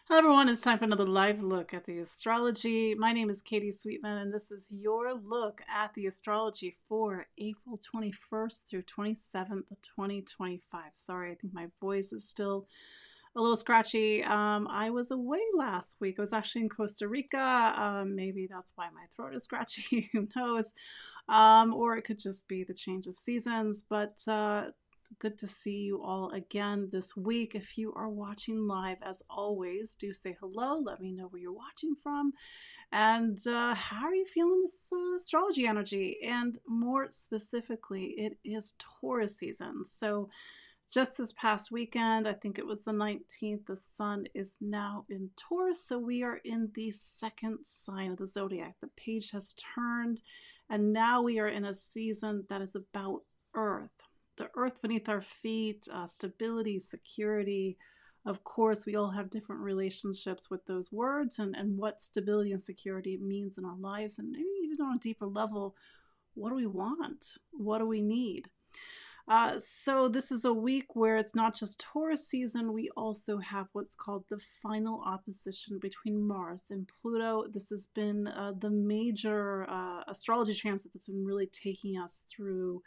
Hello everyone, it's time for another live look at the astrology. My name is Katie Sweetman and this is your look at the astrology for April 21st through 27th of 2025. Sorry, I think my voice is still a little scratchy. I was away last week. I was actually in Costa Rica. Maybe that's why my throat is scratchy. Who knows? Or it could just be the change of seasons. But good to see you all again this week. If you are watching live, as always, do say hello. Let me know where you're watching from. And how are you feeling this astrology energy? And more specifically, it is Taurus season. So just this past weekend, I think it was the 19th, the sun is now in Taurus. So we are in the second sign of the zodiac. The page has turned, and now we are in a season that is about Earth. The earth beneath our feet, stability, security. Of course, we all have different relationships with those words and what stability and security means in our lives. And maybe even on a deeper level, what do we want? What do we need? So this is a week where it's not just Taurus season. We also have what's called the final opposition between Mars and Pluto. This has been the major astrology transit that's been really taking us through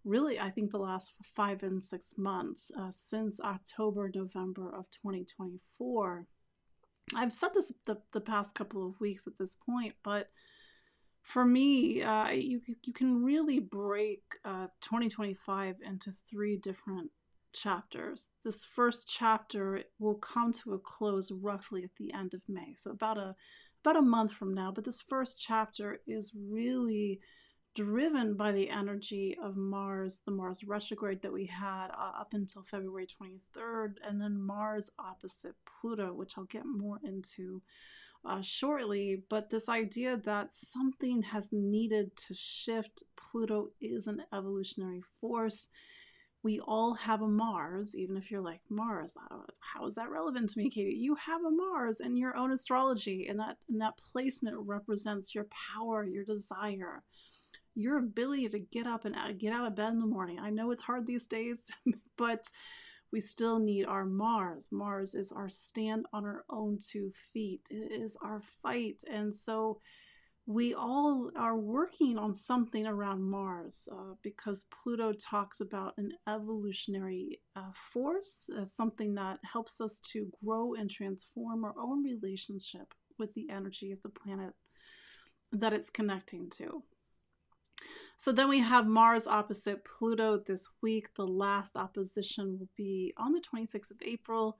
really, I think the last 5 and 6 months, since October, November of 2024. I've said this the past couple of weeks at this point, but for me, you can really break 2025 into 3 different chapters. This first chapter will come to a close roughly at the end of May, so about a month from now. But this first chapter is really driven by the energy of Mars, the Mars retrograde that we had up until February 23rd, and then Mars opposite Pluto, which I'll get more into shortly. But this idea that something has needed to shift. Pluto is an evolutionary force. We all have a Mars, even if you're like, Mars, how is that relevant to me, Katie? You have a Mars in your own astrology, and that placement represents your power, your desire, your ability to get up and get out of bed in the morning. I know it's hard these days, but we still need our Mars. Mars is our stand on our own 2 feet. It is our fight. And so we all are working on something around Mars because Pluto talks about an evolutionary force, something that helps us to grow and transform our own relationship with the energy of the planet that it's connecting to. So then we have Mars opposite Pluto this week. The last opposition will be on the 26th of April.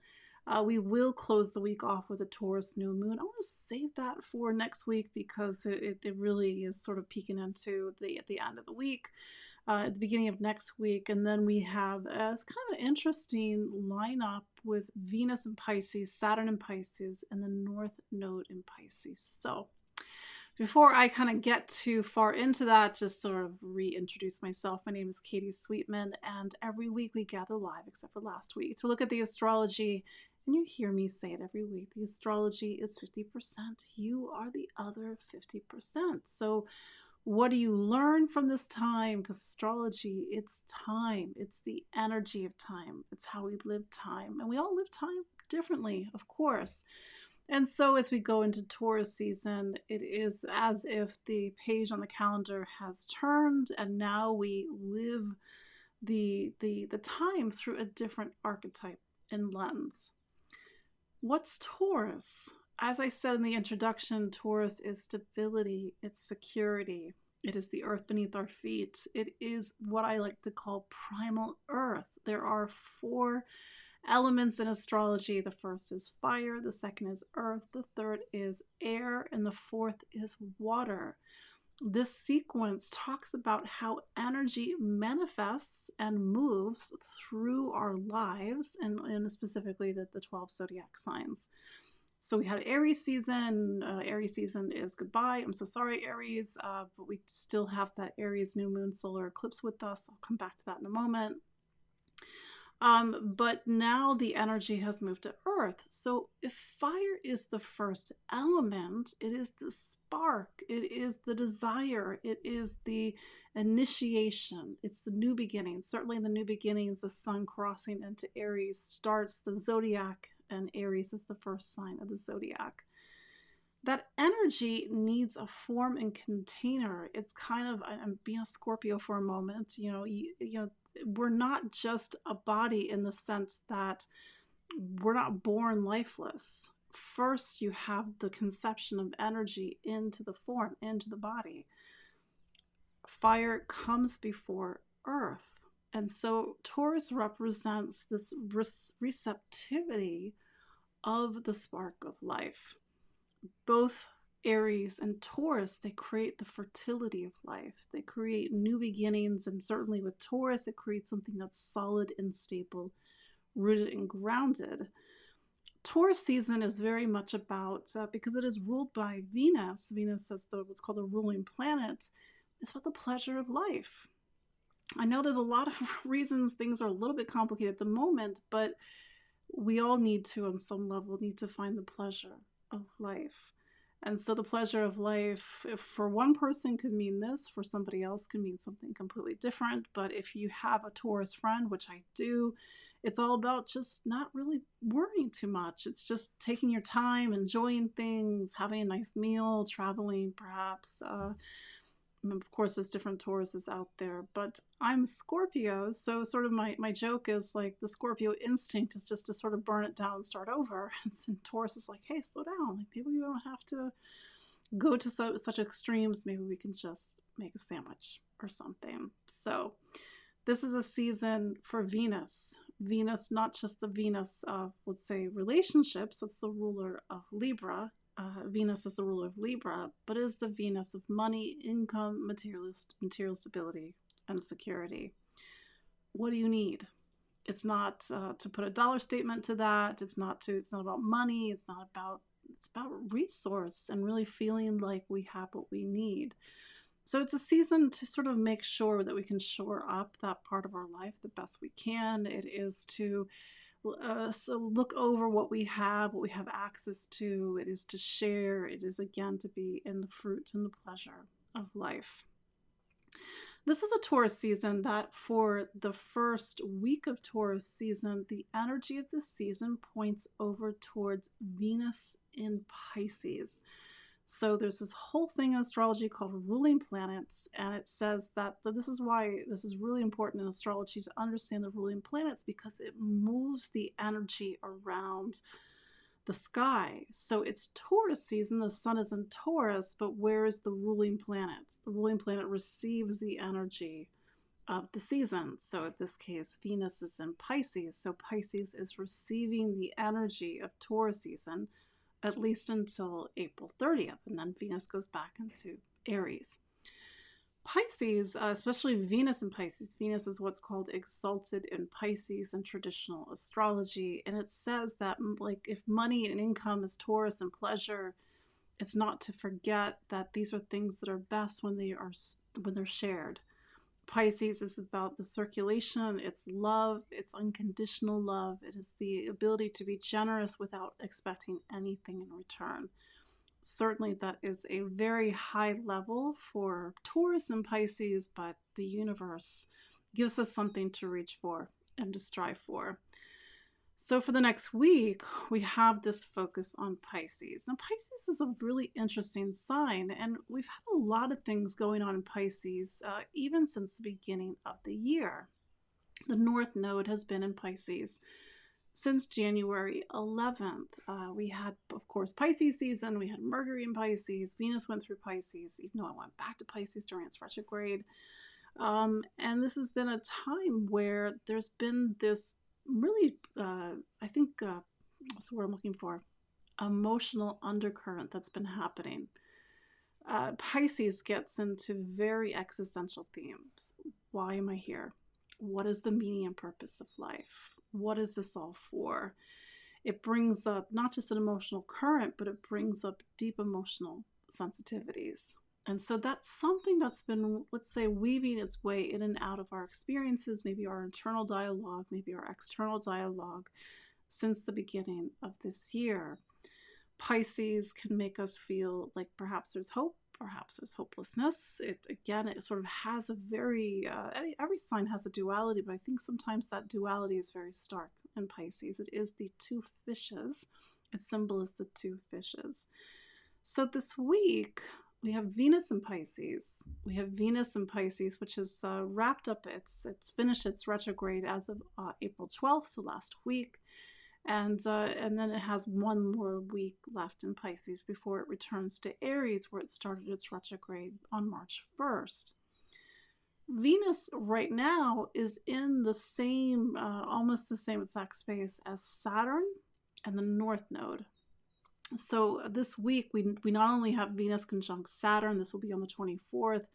We will close the week off with a Taurus new moon. I want to save that for next week because it really is sort of peeking into at the end of the week, at the beginning of next week. And then we have kind of an interesting lineup with Venus in Pisces, Saturn in Pisces, and the North Node in Pisces. So before I kind of get too far into that, just sort of reintroduce myself. My name is Katie Sweetman, and every week we gather live, except for last week, to look at the astrology. And you hear me say it every week. The astrology is 50%. You are the other 50%. So what do you learn from this time? Because astrology, it's time. It's the energy of time. It's how we live time. And we all live time differently, of course. And so as we go into Taurus season, it is as if the page on the calendar has turned, and now we live the time through a different archetype and lens. What's Taurus? As I said in the introduction, Taurus is stability, it's security. It is the earth beneath our feet. It is what I like to call primal earth. There are 4 elements in astrology. The first is fire, the second is earth, the third is air, and the fourth is water. This sequence talks about how energy manifests and moves through our lives, and specifically the 12 zodiac signs. So we had Aries season. Aries season is goodbye. I'm so sorry, Aries, but we still have that Aries new moon solar eclipse with us. I'll come back to that in a moment. But now the energy has moved to earth. So if fire is the first element, it is the spark, it is the desire, it is the initiation, it's the new beginning. Certainly in the new beginnings, the sun crossing into Aries starts the zodiac and Aries is the first sign of the zodiac. That energy needs a form and container. It's kind of, I'm being a Scorpio for a moment, we're not just a body in the sense that we're not born lifeless. First, you have the conception of energy into the form, into the body. Fire comes before earth. And so Taurus represents this receptivity of the spark of life. Both Aries and Taurus, they create the fertility of life. They create new beginnings, and certainly with Taurus, it creates something that's solid and stable, rooted and grounded. Taurus season is very much about, because it is ruled by Venus. Venus is what's called a ruling planet. It's about the pleasure of life. I know there's a lot of reasons things are a little bit complicated at the moment, but we all need to, on some level, need to find the pleasure of life. And so the pleasure of life, if for one person could mean this, for somebody else can mean something completely different. But if you have a Taurus friend, which I do, it's all about just not really worrying too much. It's just taking your time, enjoying things, having a nice meal, traveling perhaps. Of course, there's different Tauruses out there, but I'm Scorpio, so sort of my joke is like the Scorpio instinct is just to sort of burn it down and start over. And Taurus is like, hey, slow down. Like, maybe we don't have to go to such extremes. Maybe we can just make a sandwich or something. So this is a season for Venus. Venus, not just the Venus of, let's say, relationships. That's the ruler of Libra. Venus is the ruler of Libra, but is the Venus of money, income, material stability, and security. What do you need? It's not to put a dollar statement to that. It's not about money. It's about resource and really feeling like we have what we need. So it's a season to sort of make sure that we can shore up that part of our life the best we can. It is to so look over what we have access to. It is to share. It is, again, to be in the fruits and the pleasure of life. This is a Taurus season that for the first week of Taurus season, the energy of this season points over towards Venus in Pisces. So there's this whole thing in astrology called ruling planets, and it says that this is why this is really important in astrology to understand the ruling planets, because it moves the energy around the sky. So it's Taurus season, the sun is in Taurus, but where is the ruling planet? The ruling planet receives the energy of the season. So in this case, Venus is in Pisces. So Pisces is receiving the energy of Taurus season, at least until April 30th, and then Venus goes back into Aries. Pisces, especially Venus in Pisces, Venus is what's called exalted in Pisces in traditional astrology, and it says that, like, if money and income is Taurus and pleasure, it's not to forget that these are things that are best when they're shared. Pisces is about the circulation, it's love, it's unconditional love. It is the ability to be generous without expecting anything in return. Certainly that is a very high level for Taurus and Pisces, but the universe gives us something to reach for and to strive for. So for the next week, we have this focus on Pisces. Now, Pisces is a really interesting sign, and we've had a lot of things going on in Pisces, even since the beginning of the year. The North Node has been in Pisces since January 11th. We had, of course, Pisces season. We had Mercury in Pisces. Venus went through Pisces, even though it went back to Pisces during its retrograde. And this has been a time where there's been this really, I think, what's the word I'm looking for? Emotional undercurrent that's been happening. Pisces gets into very existential themes. Why am I here? What is the meaning and purpose of life? What is this all for? It brings up not just an emotional current, but it brings up deep emotional sensitivities. And so that's something that's been, let's say, weaving its way in and out of our experiences, maybe our internal dialogue, maybe our external dialogue, since the beginning of this year. Pisces can make us feel like perhaps there's hope, perhaps there's hopelessness. It sort of has a very, every sign has a duality, but I think sometimes that duality is very stark in Pisces. It is the two fishes. Its symbol is the two fishes. So this week, we have Venus in Pisces. We have Venus in Pisces, which is wrapped up. It's finished its retrograde as of April 12th, so last week. And then it has one more week left in Pisces before it returns to Aries, where it started its retrograde on March 1st. Venus right now is in the same, almost the same exact space as Saturn and the North Node. So this week, we not only have Venus conjunct Saturn, this will be on the 24th.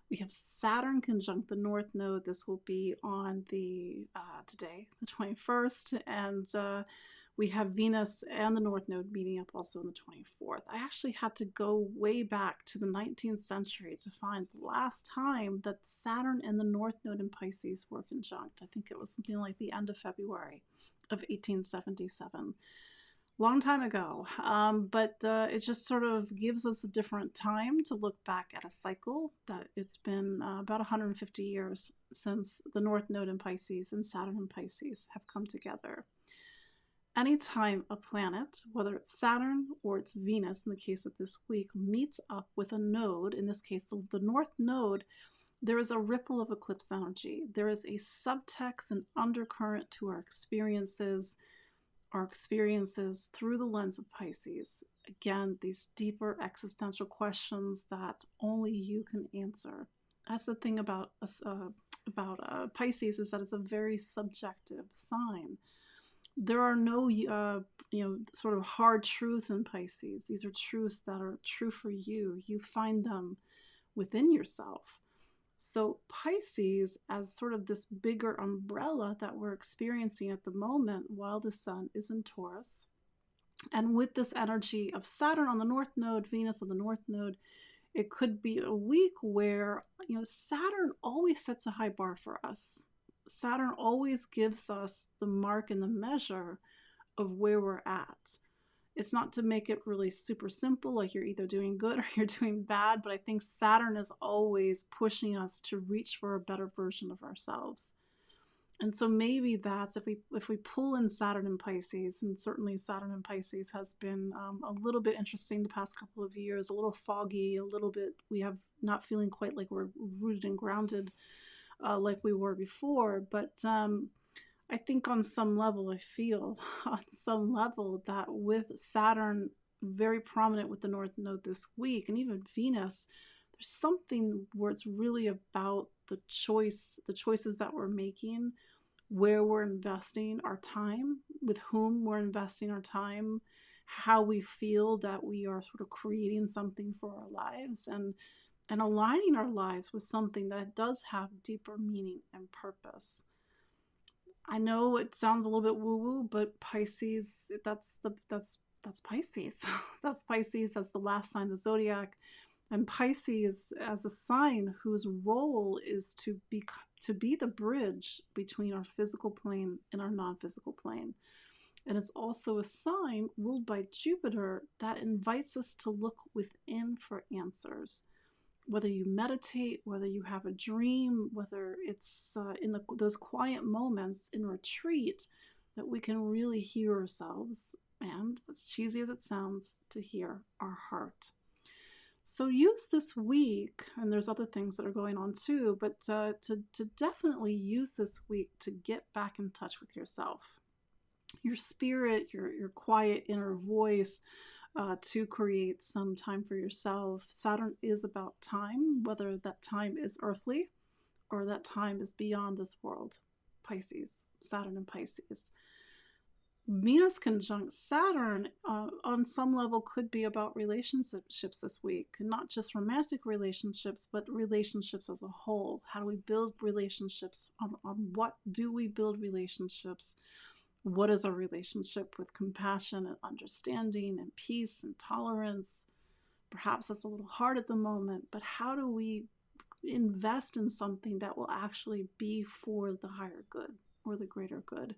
We have Saturn conjunct the North Node. This will be on the today, the 21st. And we have Venus and the North Node meeting up also on the 24th. I actually had to go way back to the 19th century to find the last time that Saturn and the North Node in Pisces were conjunct. I think it was something like the end of February of 1877. Long time ago, but it just sort of gives us a different time to look back at a cycle that it's been about 150 years since the North Node in Pisces and Saturn in Pisces have come together. Anytime a planet, whether it's Saturn or it's Venus in the case of this week, meets up with a node, in this case the North Node, there is a ripple of eclipse energy. There is a subtext and undercurrent to our experiences through the lens of Pisces. Again, these deeper existential questions that only you can answer. That's the thing about Pisces, is that it's a very subjective sign. There are no, sort of hard truths in Pisces. These are truths that are true for you. You find them within yourself. So Pisces, as sort of this bigger umbrella that we're experiencing at the moment while the sun is in Taurus, and with this energy of Saturn on the North Node, Venus on the North Node, it could be a week where, Saturn always sets a high bar for us. Saturn always gives us the mark and the measure of where we're at. It's not to make it really super simple, like you're either doing good or you're doing bad, but I think Saturn is always pushing us to reach for a better version of ourselves. And so maybe that's, if we pull in Saturn in Pisces, and certainly Saturn in Pisces has been a little bit interesting the past couple of years, a little foggy, a little bit, we have not feeling quite like we're rooted and grounded like we were before, but I think on some level, I feel on some level that with Saturn very prominent with the North Node this week, and even Venus, there's something where it's really about the choices that we're making, where we're investing our time, with whom we're investing our time, how we feel that we are sort of creating something for our lives, and aligning our lives with something that does have deeper meaning and purpose. I know it sounds a little bit woo-woo, but Pisces, that's Pisces. That's Pisces as the last sign of the zodiac. And Pisces as a sign whose role is to be the bridge between our physical plane and our non-physical plane. And it's also a sign ruled by Jupiter that invites us to look within for answers. Whether you meditate, whether you have a dream, whether it's in those quiet moments in retreat, that we can really hear ourselves, and as cheesy as it sounds, to hear our heart. So use this week, and there's other things that are going on too, but to definitely use this week to get back in touch with yourself, your spirit, your quiet inner voice, to create some time for yourself. Saturn is about time, whether that time is earthly or that time is beyond this world. Pisces, Saturn and Pisces. Venus conjunct Saturn on some level could be about relationships this week, and not just romantic relationships, but relationships as a whole. How do we build relationships? On what do we build relationships? What is our relationship with compassion and understanding and peace and tolerance? Perhaps that's a little hard at the moment, but how do we invest in something that will actually be for the higher good or the greater good?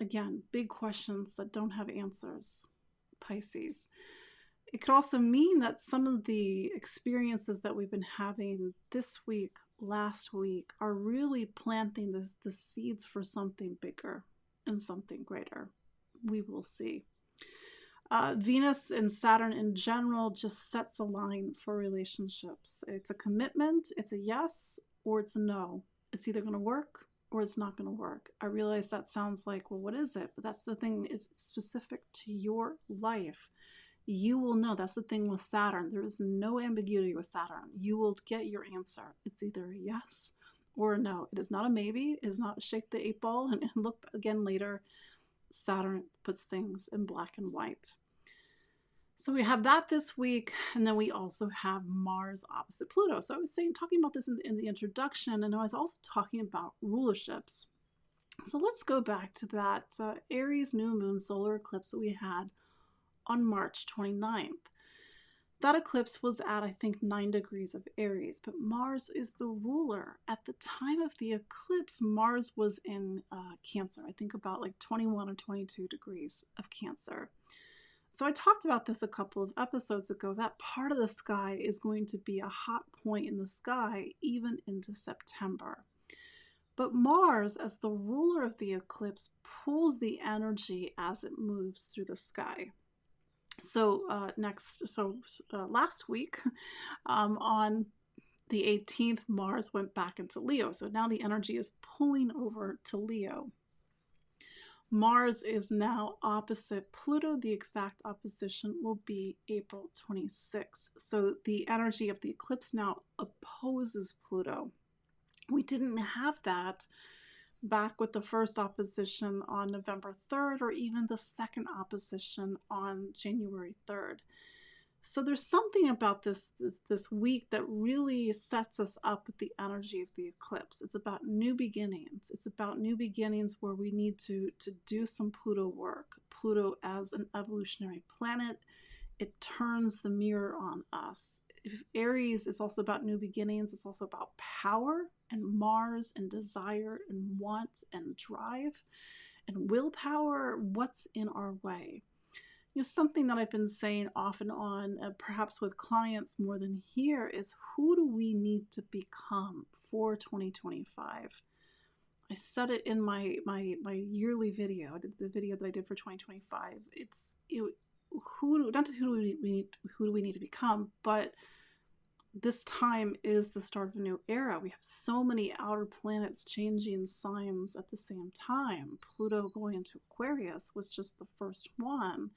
Again, big questions that don't have answers. Pisces. It could also mean that some of the experiences that we've been having this week, last week, are really planting the seeds for something bigger. in something greater. We will see. Venus and Saturn in general just sets a line for relationships. It's a commitment, it's a yes, or it's a no. It's either going to work or it's not going to work. I realize that sounds like, well, what is it? But that's the thing, it's specific to your life. You will know. That's the thing with Saturn. There is no ambiguity with Saturn. You will get your answer. It's either a yes or a no. It is not a maybe. It is not shake the 8 ball and look again later. Saturn puts things in black and white. So we have that this week, and then we also have Mars opposite Pluto. So I was talking about this in the introduction, and I was also talking about rulerships. So let's go back to that Aries new moon solar eclipse that we had on March 29th. That eclipse was at, I think, 9 degrees of Aries, but Mars is the ruler. At the time of the eclipse, Mars was in Cancer, I think about like 21 or 22 degrees of Cancer. So I talked about this a couple of episodes ago. That part of the sky is going to be a hot point in the sky even into September. But Mars, as the ruler of the eclipse, pulls the energy as it moves through the sky. So last week, on the 18th, Mars went back into Leo. So now the energy is pulling over to Leo. Mars is now opposite Pluto. The exact opposition will be April 26th. So the energy of the eclipse now opposes Pluto. We didn't have that back with the first opposition on November 3rd, or even the second opposition on January 3rd. So there's something about this week that really sets us up with the energy of the eclipse. It's about new beginnings. It's about new beginnings where we need to do some Pluto work. Pluto as an evolutionary planet, it turns the mirror on us. If Aries is also about new beginnings, it's also about power and Mars and desire and want and drive and willpower. What's in our way? Something that I've been saying off and on, perhaps with clients more than here, is who do we need to become for 2025? I said it in my yearly video, the video that I did for 2025. Who do we need to become, but this time is the start of a new era. We have so many outer planets changing signs at the same time. Pluto going into Aquarius was just the first one.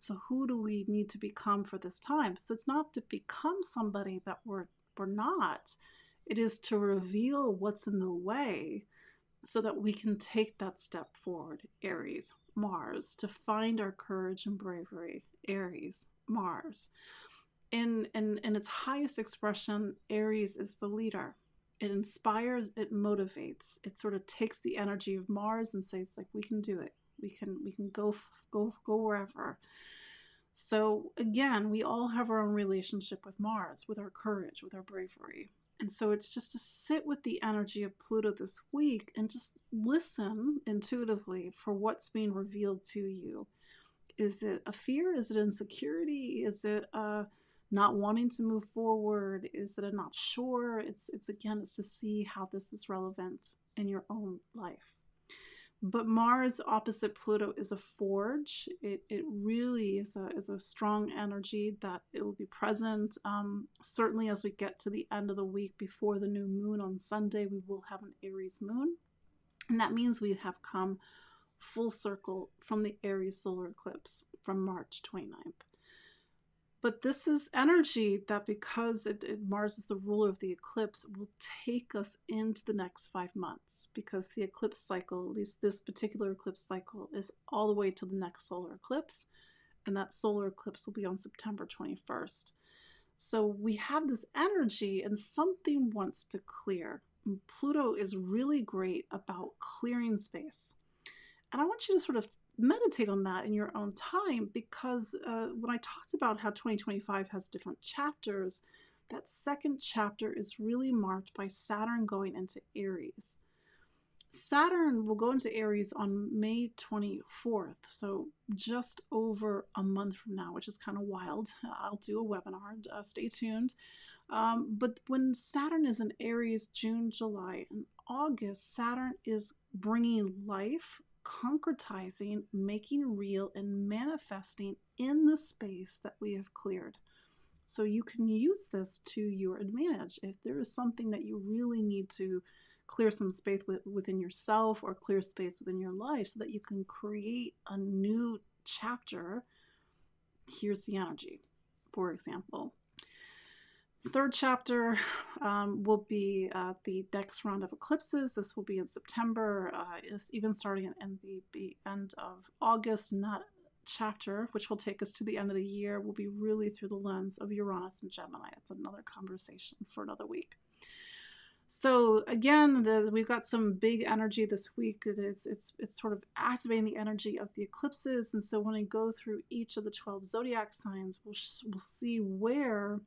So who do we need to become for this time? So it's not to become somebody that we're not. It is to reveal what's in the way so that we can take that step forward. Aries, Mars, to find our courage and bravery. Aries, Mars. In its highest expression, Aries is the leader. It inspires, it motivates. It sort of takes the energy of Mars and says, like, we can do it. We can go wherever. So again, we all have our own relationship with Mars, with our courage, with our bravery. And so it's just to sit with the energy of Pluto this week and just listen intuitively for what's being revealed to you. Is it a fear? Is it insecurity? Is it not wanting to move forward? Is it a not sure? It's to see how this is relevant in your own life. But Mars opposite Pluto is a forge. It really is a strong energy that it will be present. Certainly as we get to the end of the week before the new moon on Sunday, we will have an Aries moon. And that means we have come full circle from the Aries solar eclipse from March 29th. But this is energy that, because Mars is the ruler of the eclipse, will take us into the next 5 months, because the eclipse cycle, at least this particular eclipse cycle, is all the way to the next solar eclipse. And that solar eclipse will be on September 21st. So we have this energy and something wants to clear. And Pluto is really great about clearing space. And I want you to sort of meditate on that in your own time, because when I talked about how 2025 has different chapters, that second chapter is really marked by Saturn going into Aries. Saturn will go into Aries on May 24th, so just over a month from now, which is kind of wild. I'll do a webinar, stay tuned. But when Saturn is in Aries, June, July, and August, Saturn is bringing life, concretizing, making real, and manifesting in the space that we have cleared. So you can use this to your advantage. If there is something that you really need to clear some space within yourself or clear space within your life so that you can create a new chapter, here's the energy, for example. Third chapter will be the next round of eclipses. This will be in September, is even starting in the end of August. And that chapter, which will take us to the end of the year, will be really through the lens of Uranus and Gemini. It's another conversation for another week. So again, we've got some big energy this week. It's sort of activating the energy of the eclipses. And so when I go through each of the 12 zodiac signs, we'll see where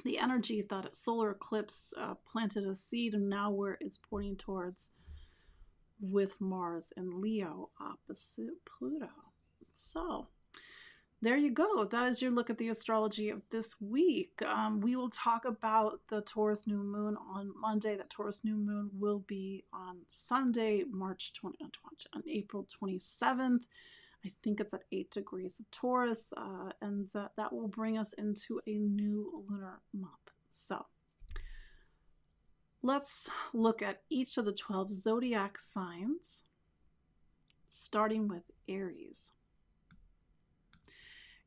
the energy of that solar eclipse planted a seed, and now where it's pointing towards with Mars and Leo opposite Pluto. So there you go. That is your look at the astrology of this week. We will talk about the Taurus new moon on Monday. That Taurus new moon will be on Sunday, on April 27th. I think it's at 8 degrees of Taurus, and that will bring us into a new lunar month. So let's look at each of the 12 zodiac signs, starting with Aries.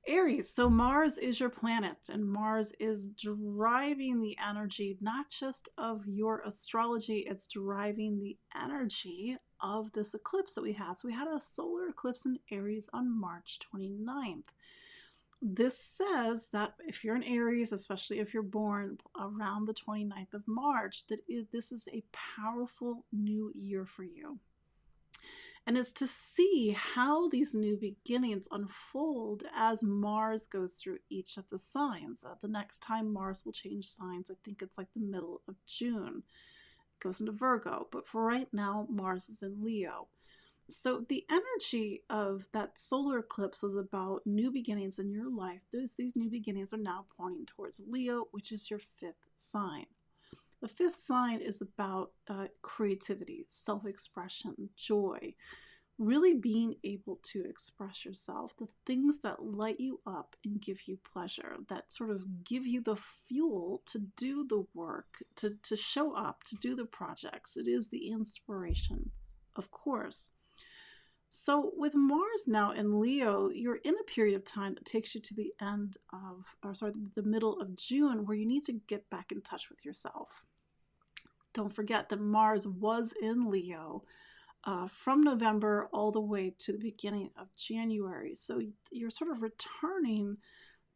Aries, so Mars is your planet, and Mars is driving the energy, not just of your astrology, it's driving the energy of this eclipse that we had. So we had a solar eclipse in Aries on March 29th. This says that if you're in Aries, especially if you're born around the 29th of March, that this is a powerful new year for you. And it's to see how these new beginnings unfold as Mars goes through each of the signs. The next time Mars will change signs, I think it's like the middle of June. It goes into Virgo, but for right now, Mars is in Leo. So the energy of that solar eclipse was about new beginnings in your life. These new beginnings are now pointing towards Leo, which is your 5th sign. The 5th sign is about creativity, self-expression, joy, really being able to express yourself, the things that light you up and give you pleasure, that sort of give you the fuel to do the work, to show up, to do the projects. It is the inspiration, of course. So with Mars now in Leo, you're in a period of time that takes you to the the middle of June, where you need to get back in touch with yourself. Don't forget that Mars was in Leo from November all the way to the beginning of January. So you're sort of returning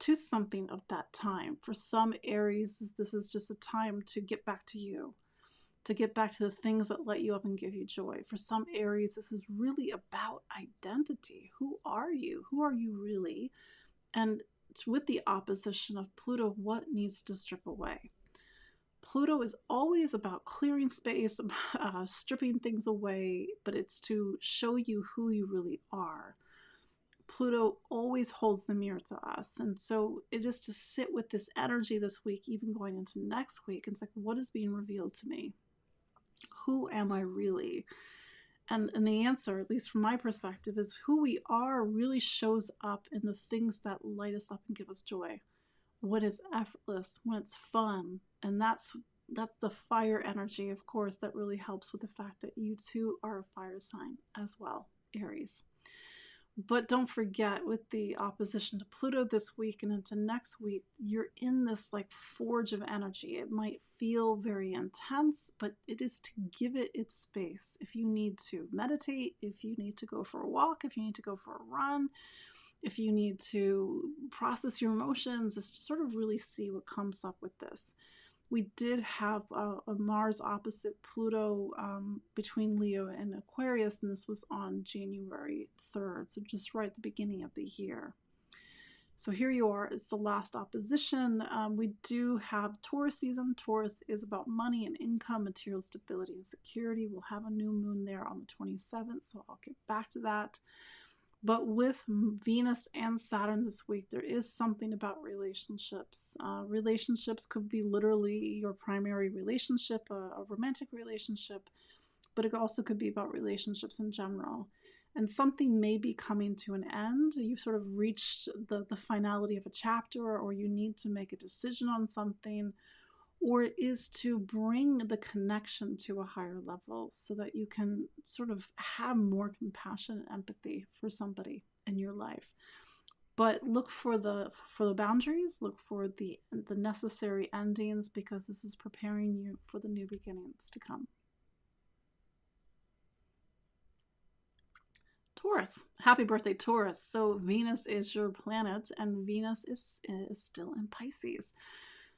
to something of that time. For some Aries, this is just a time to get back to you, to get back to the things that light you up and give you joy. For some Aries, this is really about identity. Who are you? Who are you really? And it's with the opposition of Pluto, what needs to strip away? Pluto is always about clearing space, stripping things away, but it's to show you who you really are. Pluto always holds the mirror to us. And so it is to sit with this energy this week, even going into next week. And it's like, what is being revealed to me? Who am I really? And the answer, at least from my perspective, is who we are really shows up in the things that light us up and give us joy. When it's effortless, when it's fun. And that's the fire energy, of course, that really helps with the fact that you too are a fire sign as well, Aries. But don't forget, with the opposition to Pluto this week and into next week, you're in this like forge of energy. It might feel very intense, but it is to give it its space. If you need to meditate, if you need to go for a walk, if you need to go for a run, if you need to process your emotions, is to sort of really see what comes up with this. We did have a Mars opposite Pluto between Leo and Aquarius, and this was on January 3rd, so just right at the beginning of the year. So here you are, it's the last opposition. We do have Taurus season. Taurus is about money and income, material stability and security. We'll have a new moon there on the 27th, so I'll get back to that. But with Venus and Saturn this week, there is something about relationships. Relationships could be literally your primary relationship, a romantic relationship, but it also could be about relationships in general. and something may be coming to an end. You've sort of reached the finality of a chapter, or you need to make a decision on something, or it is to bring the connection to a higher level so that you can sort of have more compassion and empathy for somebody in your life. But look for the boundaries, look for the necessary endings, because this is preparing you for the new beginnings to come. Taurus. Happy birthday, Taurus. So Venus is your planet, and Venus is still in Pisces.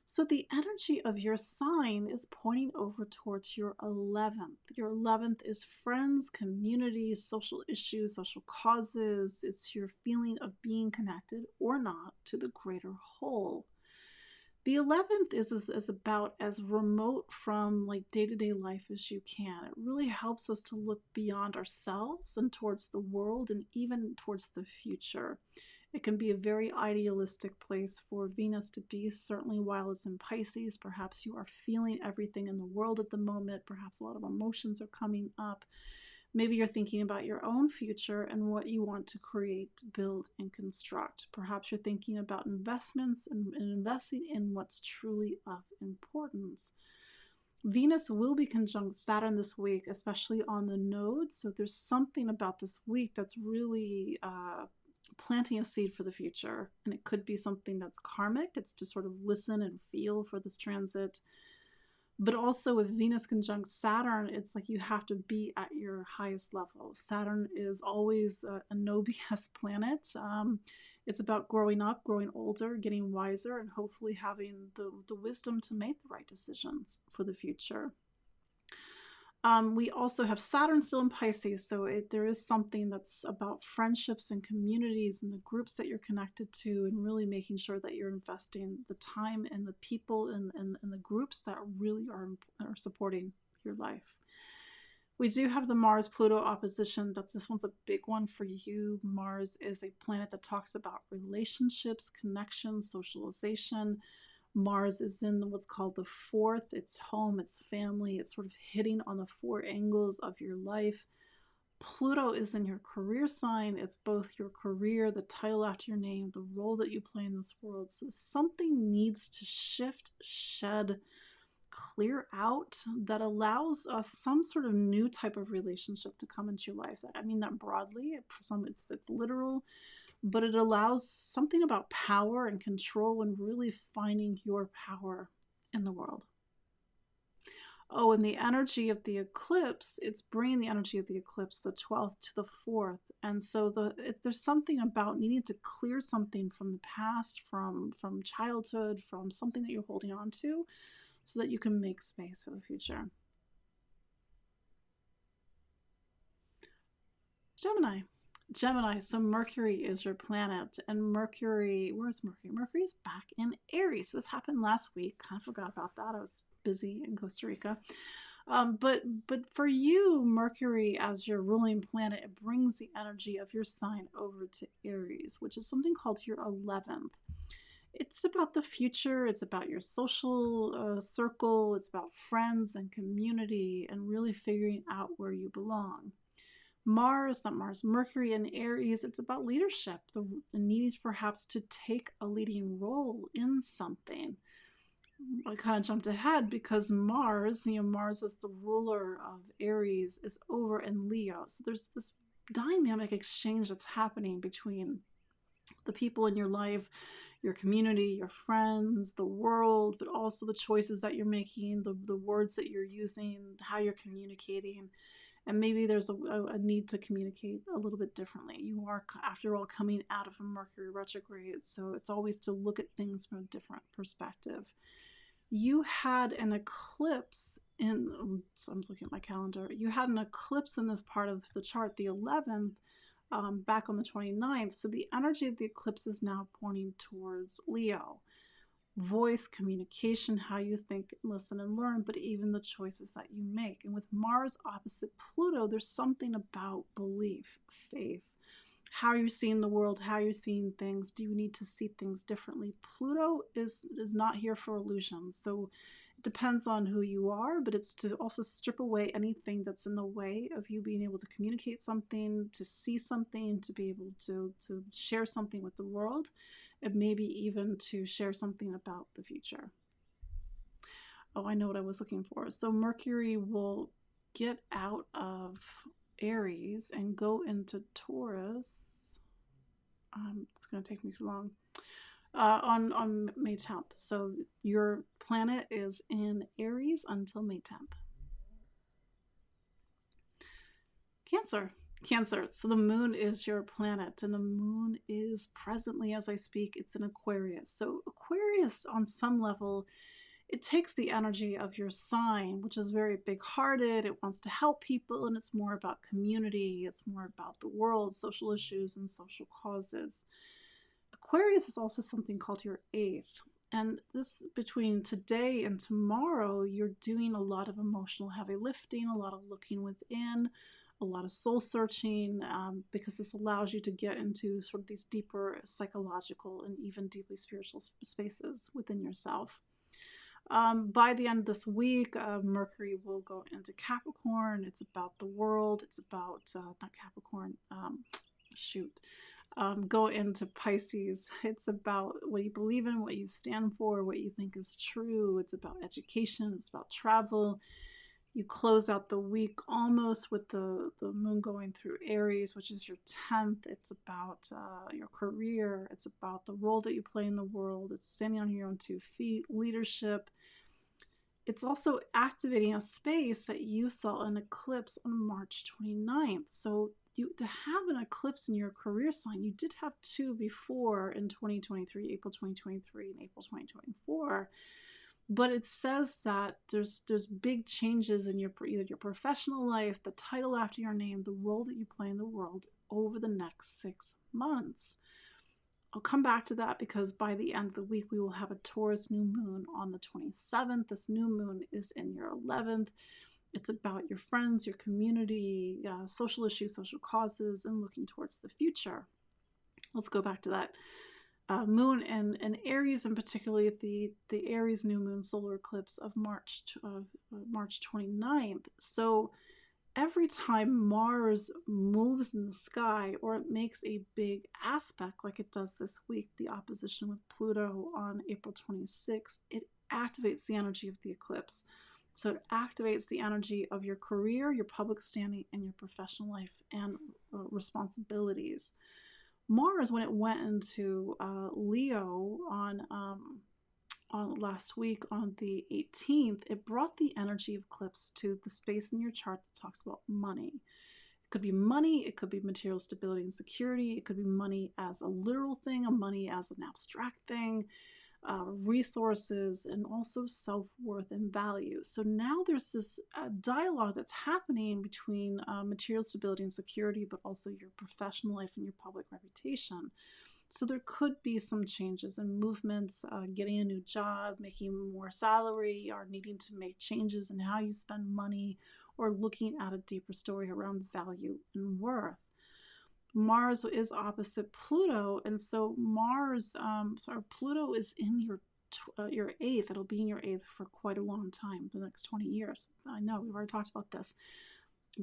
So the energy of your sign is pointing over towards your 11th. Your 11th is friends, community, social issues, social causes. It's your feeling of being connected or not to the greater whole. The 11th is about as remote from like day-to-day life as you can. It really helps us to look beyond ourselves and towards the world and even towards the future. It can be a very idealistic place for Venus to be, certainly while it's in Pisces. Perhaps you are feeling everything in the world at the moment. Perhaps a lot of emotions are coming up. Maybe you're thinking about your own future and what you want to create, build, and construct. Perhaps you're thinking about investments and investing in what's truly of importance. Venus will be conjunct Saturn this week, especially on the nodes. So there's something about this week that's really planting a seed for the future. And it could be something that's karmic. It's to sort of listen and feel for this transit. But also with Venus conjunct Saturn, it's like you have to be at your highest level. Saturn is always a no BS planet. It's about growing up, growing older, getting wiser, and hopefully having the wisdom to make the right decisions for the future. We also have Saturn still in Pisces, so there is something that's about friendships and communities and the groups that you're connected to, and really making sure that you're investing the time and the people and the groups that really are supporting your life. We do have the Mars-Pluto opposition. This one's a big one for you. Mars is a planet that talks about relationships, connections, socialization. Mars is in what's called the fourth. It's home, it's family, it's sort of hitting on the four angles of your life. Pluto is in your career sign. It's both your career, the title after your name, the role that you play in this world. So something needs to shift, shed, clear out that allows some sort of new type of relationship to come into your life. I mean that broadly. For some, it's literal. But it allows something about power and control and really finding your power in the world. Oh, and the energy of the eclipse, it's bringing the energy of the eclipse, the 12th to the 4th. And so there's something about needing to clear something from the past, from childhood, from something that you're holding on to, so that you can make space for the future. Gemini, so Mercury is your planet, and Mercury, where's Mercury? Mercury is back in Aries. This happened last week. Kind of forgot about that. I was busy in Costa Rica. But for you, Mercury as your ruling planet, it brings the energy of your sign over to Aries, which is something called your 11th. It's about the future. It's about your social circle. It's about friends and community and really figuring out where you belong. Mercury in Aries, it's about leadership, the need perhaps to take a leading role in something. I kind of jumped ahead because Mars is the ruler of Aries, is over in Leo. So there's this dynamic exchange that's happening between the people in your life, your community, your friends, the world, but also the choices that you're making, the words that you're using, how you're communicating. And maybe there's a need to communicate a little bit differently. You are, after all, coming out of a Mercury retrograde, so it's always to look at things from a different perspective. You had an eclipse so I'm looking at my calendar. You had an eclipse in this part of the chart, the 11th, back on the 29th. So the energy of the eclipse is now pointing towards Leo. Voice, communication, how you think, listen, and learn, but even the choices that you make. And with Mars opposite Pluto, there's something about belief, faith. How are you seeing the world? How are you seeing things? Do you need to see things differently? Pluto is not here for illusions. So it depends on who you are, but it's to also strip away anything that's in the way of you being able to communicate something, to see something, to be able to share something with the world, and maybe even to share something about the future. Oh, I know what I was looking for. So Mercury will get out of Aries and go into Taurus. It's going to take me too long. On May 10th. So your planet is in Aries until May 10th. Cancer. So the moon is your planet, and the moon is presently, as I speak, it's in Aquarius. So Aquarius, on some level, it takes the energy of your sign, which is very big-hearted. It wants to help people, and it's more about community. It's more about the world, social issues, and social causes. Aquarius is also something called your 8th. And this, between today and tomorrow, you're doing a lot of emotional heavy lifting, a lot of looking within, a lot of soul searching, because this allows you to get into sort of these deeper psychological and even deeply spiritual spaces within yourself. By the end of this week, Mercury will go into Capricorn. It's about the world. It's about, not Capricorn, go into Pisces. It's about what you believe in, what you stand for, what you think is true. It's about education. It's about travel. You close out the week almost with the moon going through Aries, which is your 10th. It's about your career. It's about the role that you play in the world. It's standing on your own 2 feet, leadership. It's also activating a space that you saw an eclipse on March 29th. So to have an eclipse in your career sign, you did have 2 before in 2023, April 2023 and April 2024. But it says that there's big changes in either your professional life, the title after your name, the role that you play in the world over the next 6 months. I'll come back to that because by the end of the week, we will have a Taurus new moon on the 27th. This new moon is in your 11th. It's about your friends, your community, social issues, social causes, and looking towards the future. Let's go back to that. Moon and Aries, and particularly the Aries new moon solar eclipse of March 29th. So every time Mars moves in the sky or it makes a big aspect like it does this week, the opposition with Pluto on April 26th, it activates the energy of the eclipse. So it activates the energy of your career, your public standing, and your professional life and responsibilities. Mars, when it went into Leo on last week on the 18th, it brought the energy of eclipse to the space in your chart that talks about money. It could be money, it could be material stability and security, it could be money as a literal thing, or money as an abstract thing, resources, and also self-worth and value. So now there's this dialogue that's happening between material stability and security, but also your professional life and your public reputation. So there could be some changes and movements, getting a new job, making more salary, or needing to make changes in how you spend money, or looking at a deeper story around value and worth. Mars is opposite Pluto, and so Pluto is in your 8th. It'll be in your 8th for quite a long time, the next 20 years. I know we've already talked about this,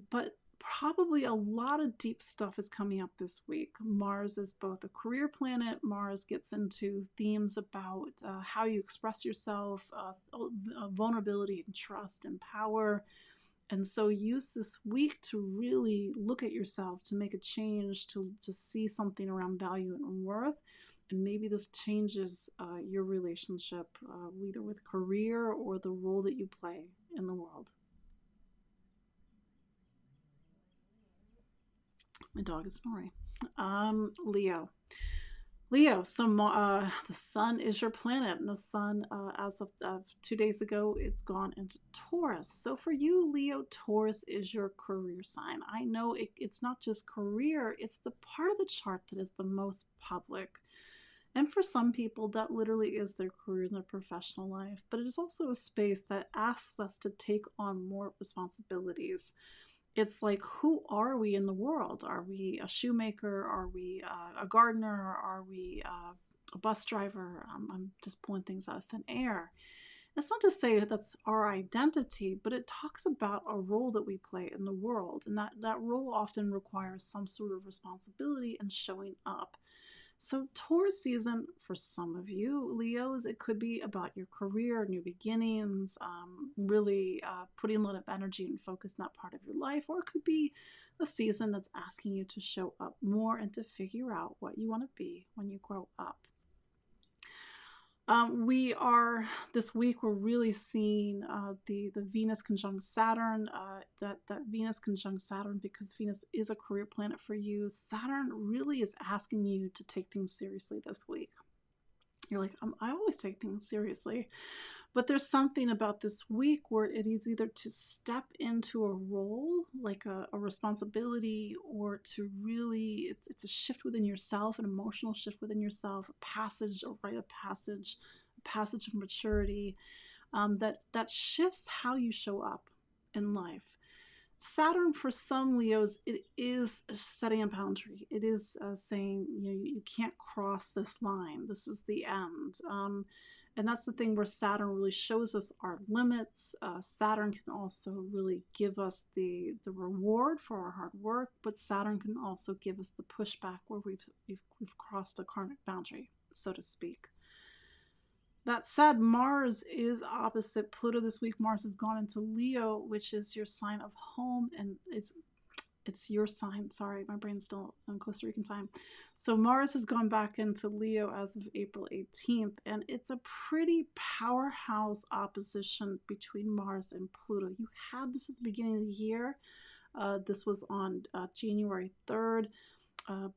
but probably a lot of deep stuff is coming up this week. Mars is both a career planet. Mars gets into themes about how you express yourself, vulnerability and trust and power. And so use this week to really look at yourself, to make a change, to see something around value and worth. And maybe this changes your relationship, either with career or the role that you play in the world. My dog is snoring. Leo, so the sun is your planet, and the sun, as of 2 days ago, it's gone into Taurus. So for you, Leo, Taurus is your career sign. I know it's not just career, it's the part of the chart that is the most public. And for some people, that literally is their career and their professional life. But it is also a space that asks us to take on more responsibilities. It's like, who are we in the world? Are we a shoemaker? Are we a gardener? Are we a bus driver? I'm just pulling things out of thin air. It's not to say that's our identity, but it talks about a role that we play in the world. And that role often requires some sort of responsibility and showing up. So, Taurus season, for some of you, Leos, it could be about your career, new beginnings, really putting a lot of energy and focus in that part of your life. Or it could be a season that's asking you to show up more and to figure out what you want to be when you grow up. This week we're really seeing the Venus conjunct Saturn, that Venus conjunct Saturn, because Venus is a career planet for you. Saturn really is asking you to take things seriously this week. You're like, I always take things seriously. But there's something about this week where it is either to step into a role, like a responsibility, or to really, it's a shift within yourself, an emotional shift within yourself, a passage, a rite of passage, a passage of maturity, that shifts how you show up in life. Saturn, for some Leos, it is setting a boundary. It is saying, you can't cross this line. This is the end. And that's the thing where Saturn really shows us our limits. Saturn can also really give us the reward for our hard work, but Saturn can also give us the pushback where we've crossed a karmic boundary, so to speak. That said, Mars is opposite Pluto this week. Mars has gone into Leo, which is your sign of home, and it's your sign. Sorry, my brain's still on Costa Rican time. So Mars has gone back into Leo as of April 18th, and it's a pretty powerhouse opposition between Mars and Pluto. You had this at the beginning of the year. This was on January 3rd.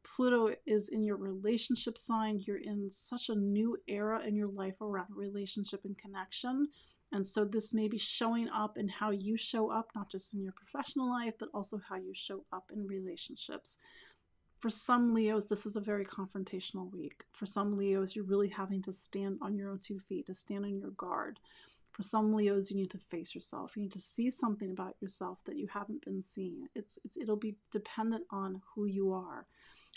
Pluto is in your relationship sign. You're in such a new era in your life around relationship and connection. And so this may be showing up in how you show up, not just in your professional life, but also how you show up in relationships. For some Leos, this is a very confrontational week. For some Leos, you're really having to stand on your own 2 feet, to stand on your guard. For some Leos, you need to face yourself. You need to see something about yourself that you haven't been seeing. It'll be dependent on who you are.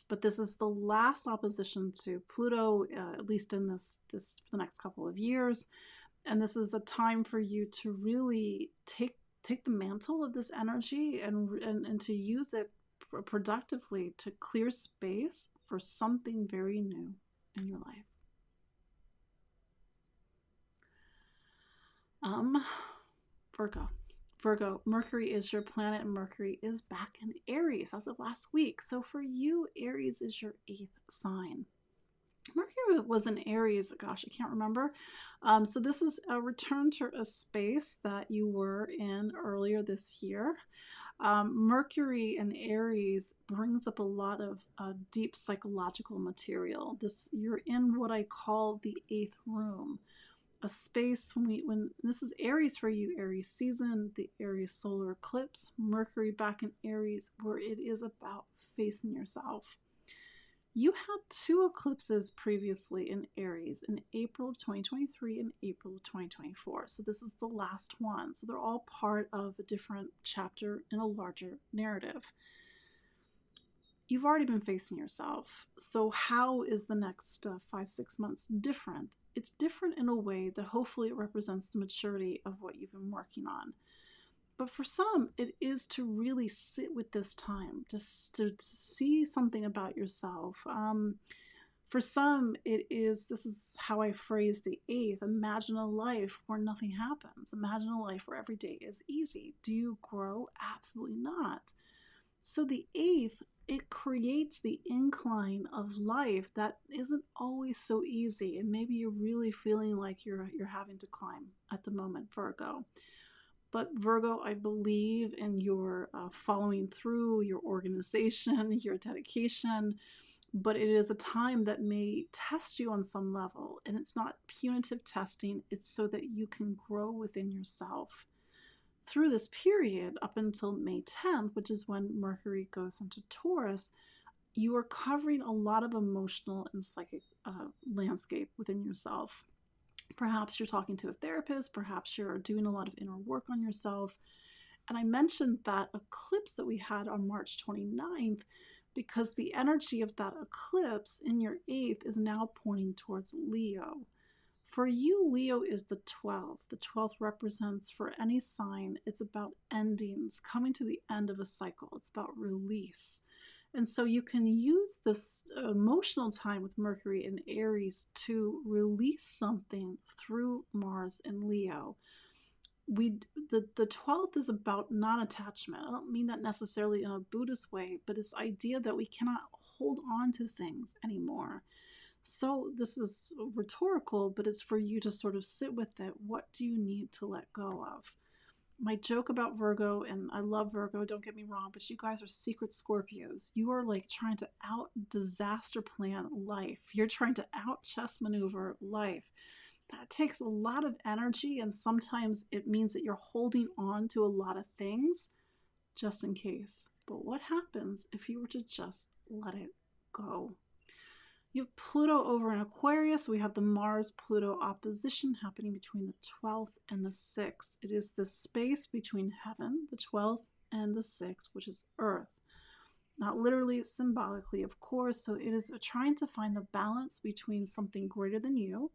But this is the last opposition to Pluto, at least in this for the next couple of years. And this is a time for you to really take the mantle of this energy and to use it productively to clear space for something very new in your life. Virgo, Mercury is your planet, and Mercury is back in Aries as of last week. So for you, Aries is your 8th sign. Mercury was in Aries, gosh, I can't remember. So this is a return to a space that you were in earlier this year. Mercury in Aries brings up a lot of deep psychological material. You're in what I call the 8th room, a space when this is Aries for you, Aries season, the Aries solar eclipse, Mercury back in Aries, where it is about facing yourself. You had 2 eclipses previously in Aries, in April of 2023 and April of 2024. So this is the last one. So they're all part of a different chapter in a larger narrative. You've already been facing yourself. So how is the next 5-6 months different? It's different in a way that hopefully it represents the maturity of what you've been working on. But for some, it is to really sit with this time, to see something about yourself. For some, this is how I phrase the 8th, imagine a life where nothing happens. Imagine a life where every day is easy. Do you grow? Absolutely not. So the 8th, it creates the incline of life that isn't always so easy. And maybe you're really feeling like you're having to climb at the moment, Virgo. But Virgo, I believe in your following through, your organization, your dedication, but it is a time that may test you on some level. And it's not punitive testing, it's so that you can grow within yourself. Through this period, up until May 10th, which is when Mercury goes into Taurus, you are covering a lot of emotional and psychic landscape within yourself. Perhaps you're talking to a therapist, perhaps you're doing a lot of inner work on yourself. And I mentioned that eclipse that we had on March 29th because the energy of that eclipse in your 8th is now pointing towards Leo. For you, Leo is the 12th. The 12th represents, for any sign, it's about endings, coming to the end of a cycle. It's about release. And so you can use this emotional time with Mercury in Aries to release something through Mars in Leo. The 12th is about non-attachment. I don't mean that necessarily in a Buddhist way, but it's the idea that we cannot hold on to things anymore. So this is rhetorical, but it's for you to sort of sit with it. What do you need to let go of? My joke about Virgo, and I love Virgo, don't get me wrong, but you guys are secret Scorpios. You are like trying to out disaster plan life. You're trying to out chess maneuver life. That takes a lot of energy, and sometimes it means that you're holding on to a lot of things just in case. But what happens if you were to just let it go? You have Pluto over in Aquarius. We have the Mars-Pluto opposition happening between the 12th and the 6th. It is the space between heaven, the 12th, and the 6th, which is Earth. Not literally, symbolically, of course. So it is trying to find the balance between something greater than you,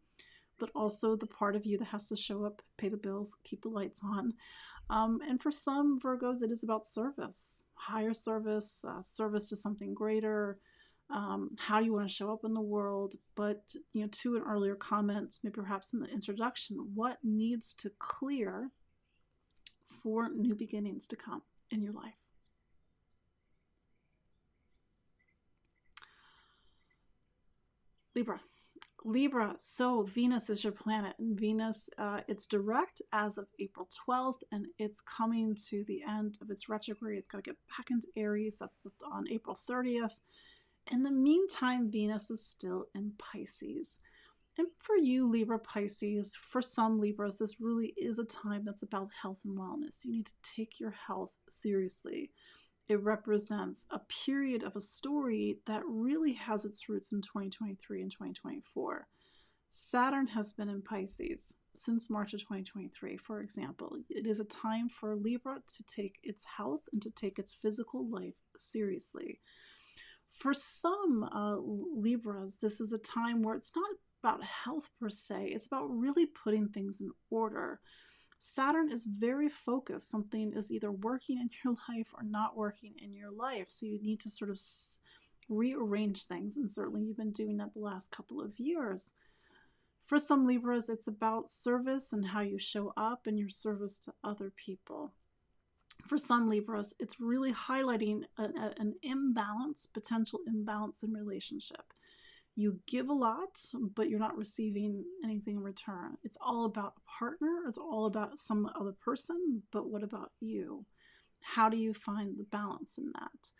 but also the part of you that has to show up, pay the bills, keep the lights on. And for some Virgos, it is about service, higher service, service to something greater. How do you want to show up in the world? But, to an earlier comment, maybe perhaps in the introduction, what needs to clear for new beginnings to come in your life? Libra, so Venus is your planet, and Venus, it's direct as of April 12th, and it's coming to the end of its retrograde. It's got to get back into Aries. That's on April 30th. In the meantime, Venus is still in Pisces. And for you, Libra, Pisces, for some Libras, this really is a time that's about health and wellness. You need to take your health seriously. It represents a period of a story that really has its roots in 2023 and 2024. Saturn has been in Pisces since March of 2023, for example. It is a time for Libra to take its health and to take its physical life seriously. For some Libras, this is a time where it's not about health per se. It's about really putting things in order. Saturn is very focused. Something is either working in your life or not working in your life. So you need to sort of rearrange things. And certainly you've been doing that the last couple of years. For some Libras, it's about service and how you show up and your service to other people. For some Libras, it's really highlighting an imbalance, potential imbalance in relationship. You give a lot, but you're not receiving anything in return. It's all about a partner. It's all about some other person, but what about you? How do you find the balance in that?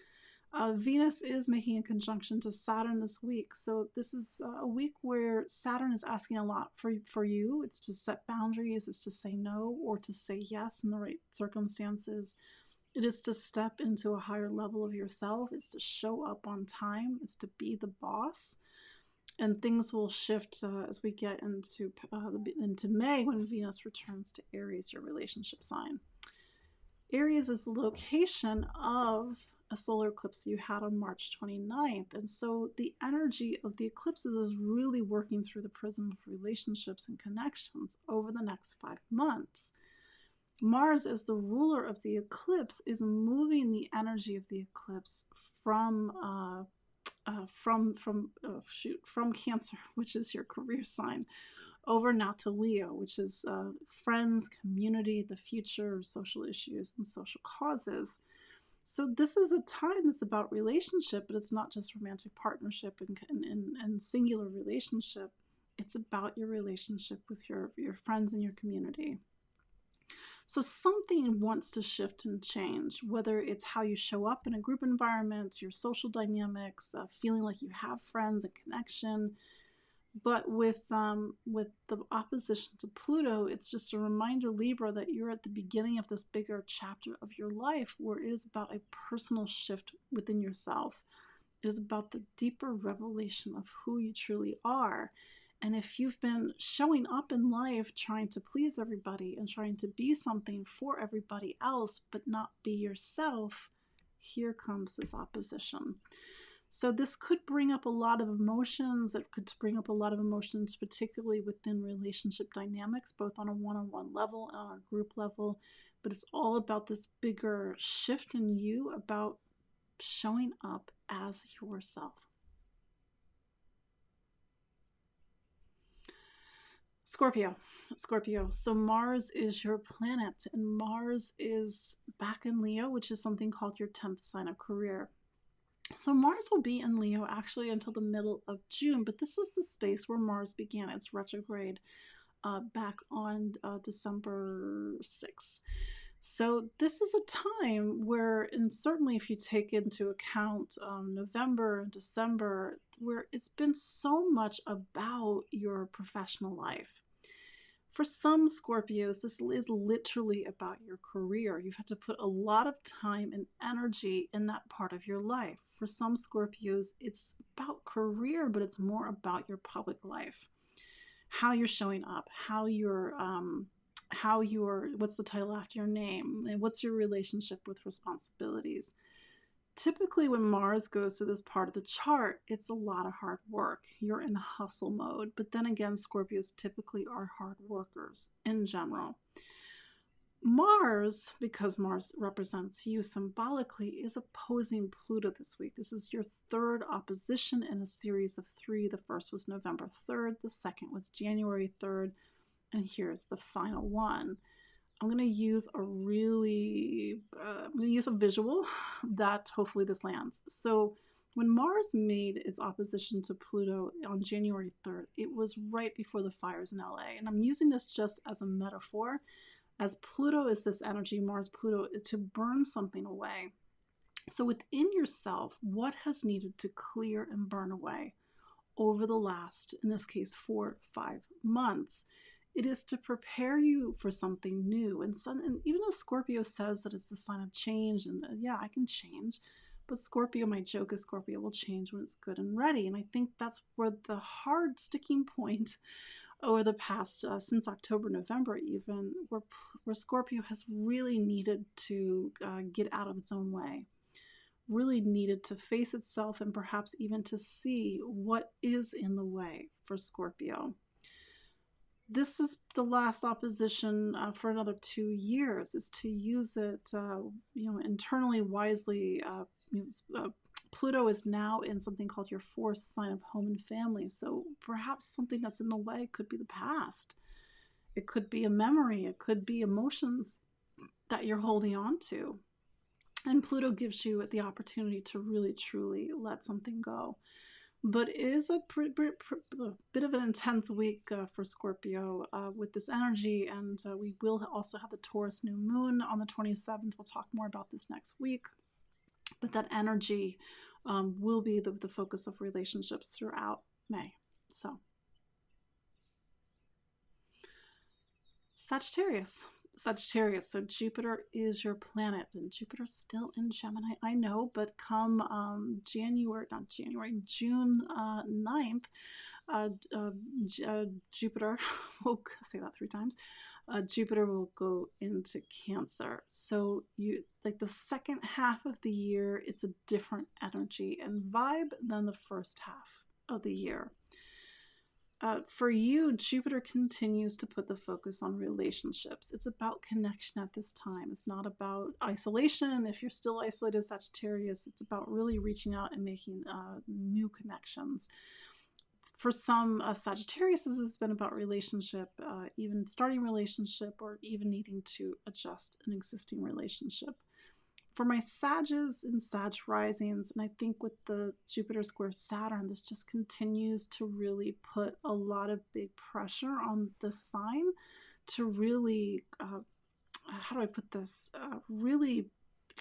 Venus is making a conjunction to Saturn this week. So this is a week where Saturn is asking a lot for you. It's to set boundaries. It's to say no or to say yes in the right circumstances. It is to step into a higher level of yourself. It's to show up on time. It's to be the boss. And things will shift as we get into May when Venus returns to Aries, your relationship sign. Aries is the location of a solar eclipse you had on March 29th. And so the energy of the eclipses is really working through the prism of relationships and connections over the next 5 months. Mars, as the ruler of the eclipse, is moving the energy of the eclipse from Cancer, which is your career sign, over now to Leo, which is friends, community, the future, social issues, and social causes. So this is a time that's about relationship, but it's not just romantic partnership and singular relationship. It's about your relationship with your friends and your community. So something wants to shift and change, whether it's how you show up in a group environment, your social dynamics, feeling like you have friends and connection. But with the opposition to Pluto, it's just a reminder, Libra, that you're at the beginning of this bigger chapter of your life where it is about a personal shift within yourself. It is about the deeper revelation of who you truly are. And if you've been showing up in life trying to please everybody and trying to be something for everybody else, but not be yourself, here comes this opposition. So this could bring up a lot of emotions. It could bring up a lot of emotions, particularly within relationship dynamics, both on a one-on-one level and on a group level. But it's all about this bigger shift in you about showing up as yourself. Scorpio. So Mars is your planet, and Mars is back in Leo, which is something called your 10th sign of career. So Mars will be in Leo actually until the middle of June, but this is the space where Mars began its retrograde back on December 6th. So this is a time where, and certainly if you take into account November and December, where it's been so much about your professional life. For some Scorpios, this is literally about your career. You've had to put a lot of time and energy in that part of your life. For some Scorpios, it's about career, but it's more about your public life. How you're showing up, what's the title after your name, and what's your relationship with responsibilities. Typically when Mars goes to this part of the chart, it's a lot of hard work. You're in hustle mode. But then again, Scorpios typically are hard workers in general. Mars, because Mars represents you symbolically, is opposing Pluto this week. This is your third opposition in a series of 3. The first was November 3rd. The second was January 3rd. And here's the final one. I'm going to use a visual that hopefully this lands. So when Mars made its opposition to Pluto on January 3rd, it was right before the fires in LA. And I'm using this just as a metaphor, as Pluto is this energy, Mars, Pluto, to burn something away. So within yourself, what has needed to clear and burn away over the last, in this case, 4 or 5 months? It is to prepare you for something new. And even though Scorpio says that it's the sign of change, and yeah, I can change, but Scorpio, my joke is Scorpio will change when it's good and ready. And I think that's where the hard sticking point over the past, since October, November even, where Scorpio has really needed to get out of its own way, really needed to face itself and perhaps even to see what is in the way for Scorpio. This is the last opposition for another 2 years, is to use it, internally, wisely. Pluto is now in something called your 4th sign of home and family. So perhaps something that's in the way could be the past. It could be a memory. It could be emotions that you're holding on to. And Pluto gives you the opportunity to really, truly let something go. But it is a bit of an intense week for Scorpio with this energy, and we will also have the Taurus new moon on the 27th. We'll talk more about this next week. But that energy will be the focus of relationships throughout May. So, Sagittarius. So Jupiter is your planet, and Jupiter's still in Gemini, I know, but come June 9th, Jupiter, we'll say that 3 times, Jupiter will go into Cancer. So like the second half of the year, it's a different energy and vibe than the first half of the year. For you, Jupiter continues to put the focus on relationships. It's about connection at this time. It's not about isolation. If you're still isolated, Sagittarius, it's about really reaching out and making new connections. For some Sagittarius, this has been about relationship, even starting relationship or even needing to adjust an existing relationship. For my Sages and Sag risings, and I think with the Jupiter square Saturn, this just continues to really put a lot of big pressure on the sign to really, how do I put this, really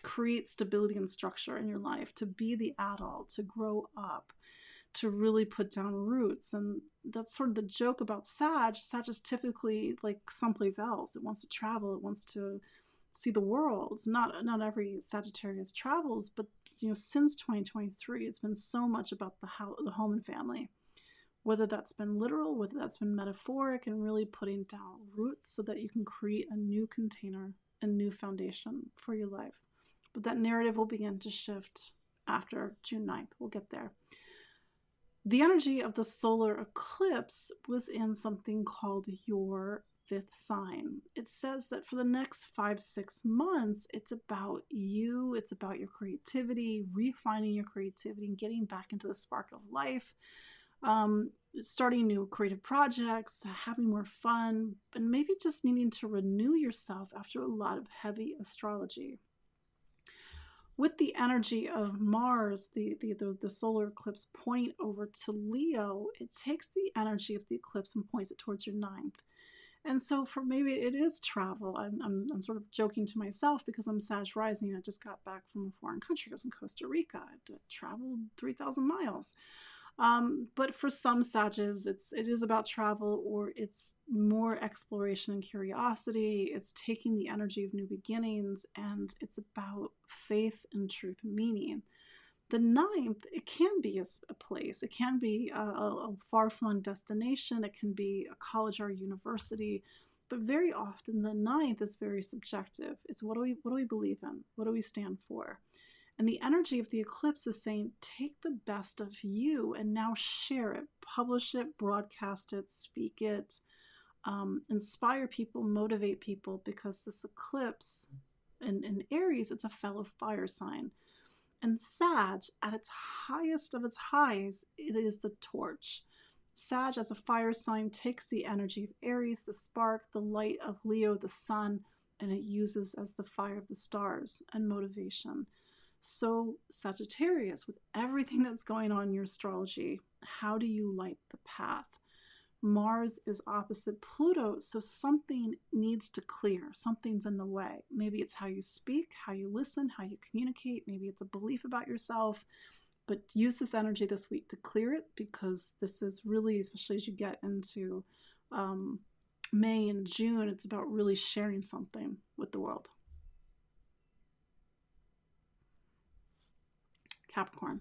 create stability and structure in your life, to be the adult, to grow up, to really put down roots. And that's sort of the joke about Sag. Sag is typically like someplace else. It wants to travel. It wants to see the world. Not every Sagittarius travels, but since 2023, it's been so much about the home and family, whether that's been literal, whether that's been metaphoric, and really putting down roots so that you can create a new container, a new foundation for your life. But that narrative will begin to shift after June 9th. We'll get there. The energy of the solar eclipse was in something called your fifth sign. It says that for the next 5-6 months, it's about you, it's about your creativity, refining your creativity and getting back into the spark of life, starting new creative projects, having more fun, and maybe just needing to renew yourself after a lot of heavy astrology. With the energy of Mars, the solar eclipse point over to Leo, it takes the energy of the eclipse and points it towards your ninth. And so for maybe it is travel. I'm sort of joking to myself because I'm Sag rising. I just got back from a foreign country. I was in Costa Rica. I traveled 3,000 miles. But for some Sages, it is about travel, or it's more exploration and curiosity. It's taking the energy of new beginnings, and it's about faith and truth and meaning. The ninth, it can be a place. It can be a far-flung destination. It can be a college or a university. But very often the ninth is very subjective. It's what do we believe in? What do we stand for? And the energy of the eclipse is saying, take the best of you and now share it, publish it, broadcast it, speak it, inspire people, motivate people, because this eclipse in Aries, it's a fellow fire sign. And Sag, at its highest of its highs, it is the torch. Sag, as a fire sign, takes the energy of Aries, the spark, the light of Leo, the sun, and it uses as the fire of the stars and motivation. So Sagittarius, with everything that's going on in your astrology, how do you light the path? Mars is opposite Pluto, so something needs to clear. Something's in the way. Maybe it's how you speak, how you listen, how you communicate. Maybe it's a belief about yourself. But use this energy this week to clear it, because this is really, especially as you get into May and June, it's about really sharing something with the world. Capricorn.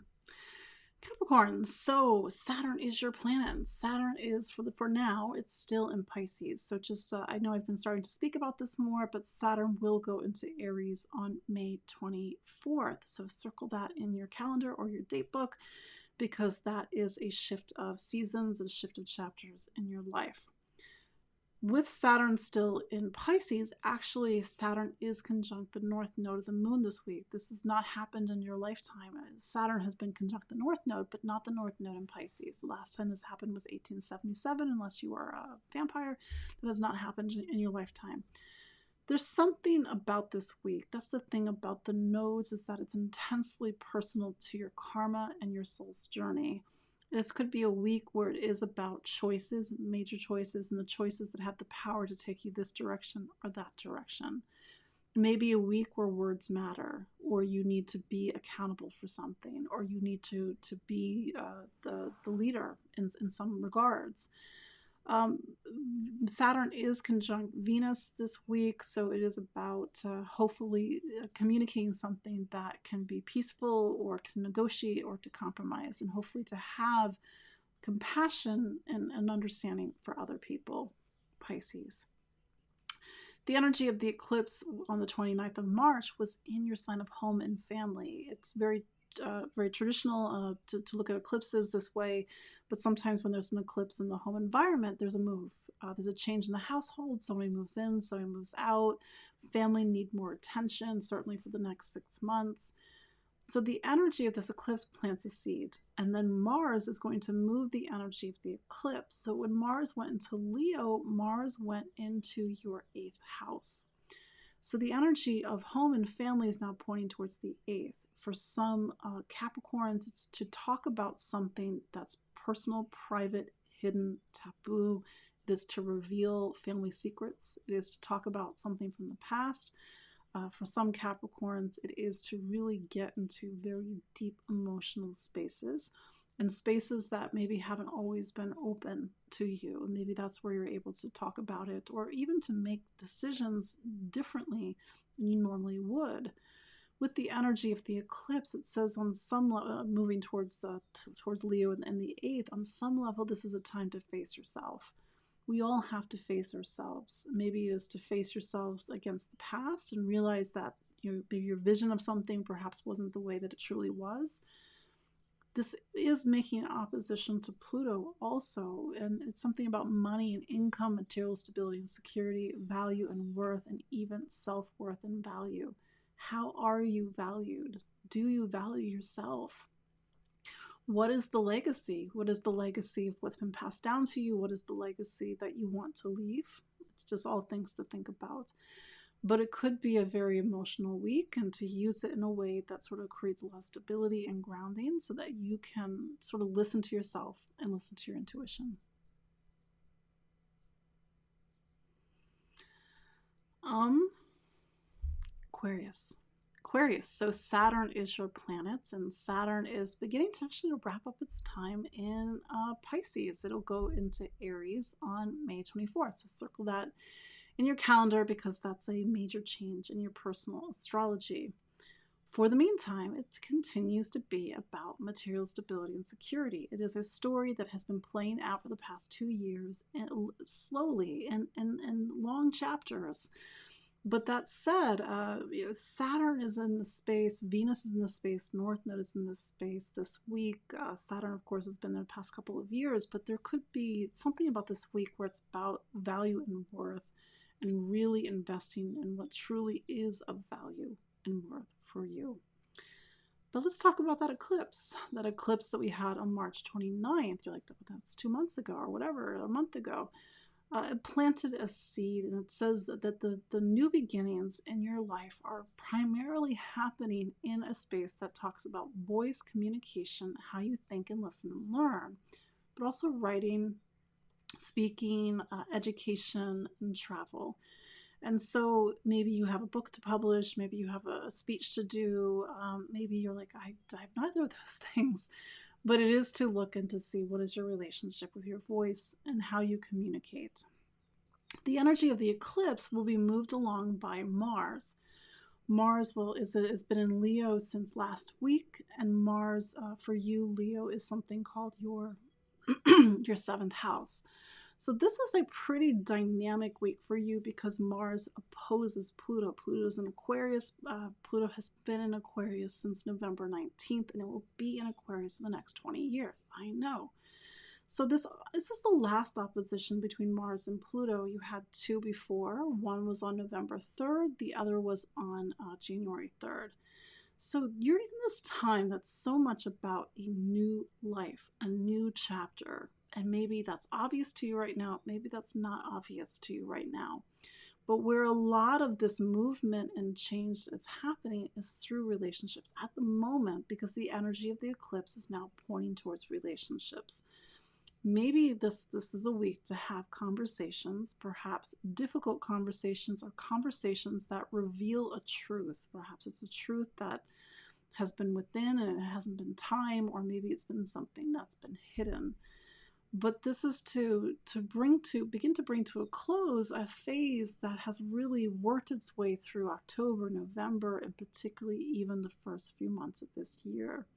So Saturn is your planet. Saturn is, for now, it's still in Pisces. So just, I know I've been starting to speak about this more, but Saturn will go into Aries on May 24th. So circle that in your calendar or your date book, because that is a shift of seasons and shift of chapters in your life. With Saturn still in Pisces, actually Saturn is conjunct the north node of the moon this week. This has not happened in your lifetime. Saturn has been conjunct the north node, but not the north node in Pisces. The last time this happened was 1877, unless you are a vampire. That has not happened in your lifetime. There's something about this week. That's the thing about the nodes, is that it's intensely personal to your karma and your soul's journey. This could be a week where it is about choices, major choices, and the choices that have the power to take you this direction or that direction. Maybe a week where words matter, or you need to be accountable for something, or you need to be the leader in some regards. Saturn is conjunct Venus this week, so it is about hopefully communicating something that can be peaceful, or can negotiate, or to compromise, and hopefully to have compassion and understanding for other people. Pisces. The energy of the eclipse on the 29th of March was in your sign of home and family. It's very traditional to look at eclipses this way, but sometimes when there's an eclipse in the home environment, there's a move. There's a change in the household. Somebody moves in, somebody moves out. Family need more attention, certainly for the next 6 months. So the energy of this eclipse plants a seed, and then Mars is going to move the energy of the eclipse. So when Mars went into Leo, Mars went into your 8th house. So the energy of home and family is now pointing towards the 8th. For some Capricorns, it's to talk about something that's personal, private, hidden, taboo. It is to reveal family secrets. It is to talk about something from the past. For some Capricorns, it is to really get into very deep emotional spaces, and spaces that maybe haven't always been open to you. And maybe that's where you're able to talk about it, or even to make decisions differently than you normally would. With the energy of the eclipse, it says on some level, moving towards Leo and the 8th, on some level, this is a time to face yourself. We all have to face ourselves. Maybe it is to face yourselves against the past and realize that maybe your vision of something perhaps wasn't the way that it truly was. This is making opposition to Pluto also, and it's something about money and income, material stability and security, value and worth, and even self-worth and value. How are you valued? Do you value yourself? What is the legacy? What is the legacy of what's been passed down to you? What is the legacy that you want to leave? It's just all things to think about. But it could be a very emotional week, and to use it in a way that sort of creates a lot of stability and grounding so that you can sort of listen to yourself and listen to your intuition. Aquarius. So Saturn is your planet, and Saturn is beginning to actually wrap up its time in Pisces. It'll go into Aries on May 24th. So circle that in your calendar because that's a major change in your personal astrology. For the meantime, it continues to be about material stability and security. It is a story that has been playing out for the past 2 years, and slowly and long chapters. But that said, Saturn is in the space, Venus is in the space, North Node is in this space this week. Saturn, of course, has been there the past couple of years, but there could be something about this week where it's about value and worth, and really investing in what truly is of value and worth for you. But let's talk about that eclipse that we had on March 29th. You're like, that's 2 months ago or whatever, a month ago. It planted a seed, and it says that the new beginnings in your life are primarily happening in a space that talks about voice communication, how you think and listen and learn, but also writing, speaking, education, and travel. And so maybe you have a book to publish, maybe you have a speech to do, maybe you're like, I have neither of those things. But it is to look and to see what is your relationship with your voice and how you communicate. The energy of the eclipse will be moved along by Mars. Mars has been in Leo since last week, and Mars for you, Leo, is something called your your 7th house. So this is a pretty dynamic week for you because Mars opposes Pluto. Pluto's in Aquarius. Pluto has been in Aquarius since November 19th, and it will be in Aquarius for the next 20 years. I know. So this is the last opposition between Mars and Pluto. You had 2 before. One was on November 3rd. The other was on January 3rd. So you're in this time that's so much about a new life, a new chapter. And maybe that's obvious to you right now. Maybe that's not obvious to you right now. But where a lot of this movement and change is happening is through relationships at the moment, because the energy of the eclipse is now pointing towards relationships. Maybe this is a week to have conversations, perhaps difficult conversations, or conversations that reveal a truth. Perhaps it's a truth that has been within and it hasn't been time, or maybe it's been something that's been hidden. But this is to begin to bring to a close a phase that has really worked its way through October, November, and particularly even the first few months of this year.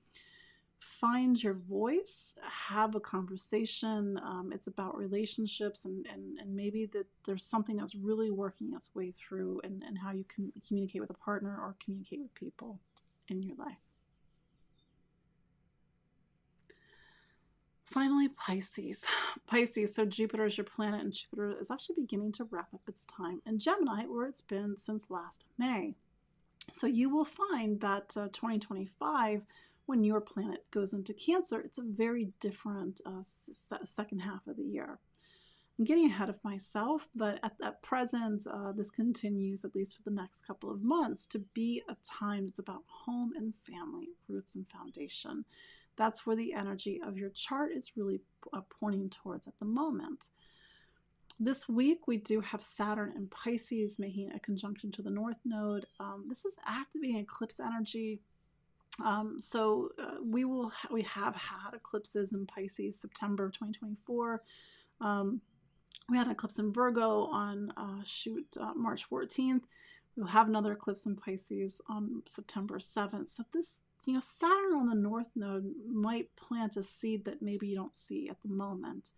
Find your voice, have a conversation. It's about relationships, and maybe that there's something that's really working its way through, and how you can communicate with a partner or communicate with people in your life. Finally, Pisces. So Jupiter is your planet, and Jupiter is actually beginning to wrap up its time in Gemini, where it's been since last May. So you will find that 2025, when your planet goes into Cancer, it's a very different second half of the year. I'm getting ahead of myself, but at present, this continues, at least for the next couple of months, to be a time that's about home and family, roots and foundation. That's where the energy of your chart is really pointing towards at the moment. This week, we do have Saturn and Pisces making a conjunction to the North Node. This is activating eclipse energy. We have had eclipses in Pisces, September 2024. We had an eclipse in Virgo on March 14th. We'll have another eclipse in Pisces on September 7th. So this, Saturn on the North Node might plant a seed that maybe you don't see at the moment.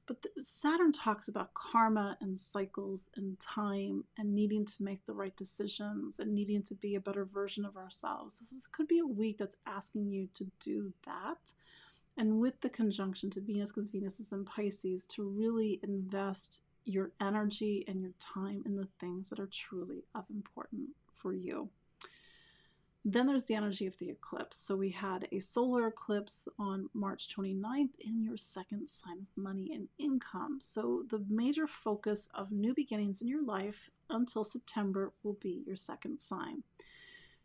But Saturn talks about karma and cycles and time and needing to make the right decisions and needing to be a better version of ourselves. So this could be a week that's asking you to do that. And with the conjunction to Venus, because Venus is in Pisces, to really invest your energy and your time in the things that are truly of importance for you. Then there's the energy of the eclipse. So we had a solar eclipse on March 29th in your second sign of money and income. So the major focus of new beginnings in your life until September will be your second sign.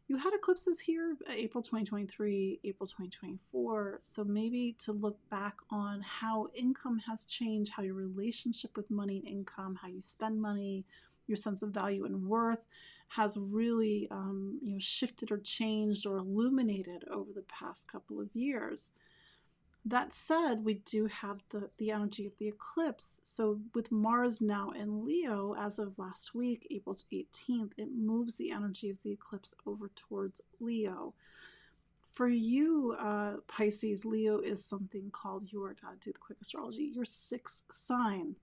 You had eclipses here, April 2023, April 2024. So maybe to look back on how income has changed, how your relationship with money and income, how you spend money, your sense of value and worth has really shifted or changed or illuminated over the past couple of years. That said, we do have the energy of the eclipse. So with Mars now in Leo, as of last week, April 18th, it moves the energy of the eclipse over towards Leo. For you, Pisces, Leo is something called gotta do the quick astrology, your sixth sign.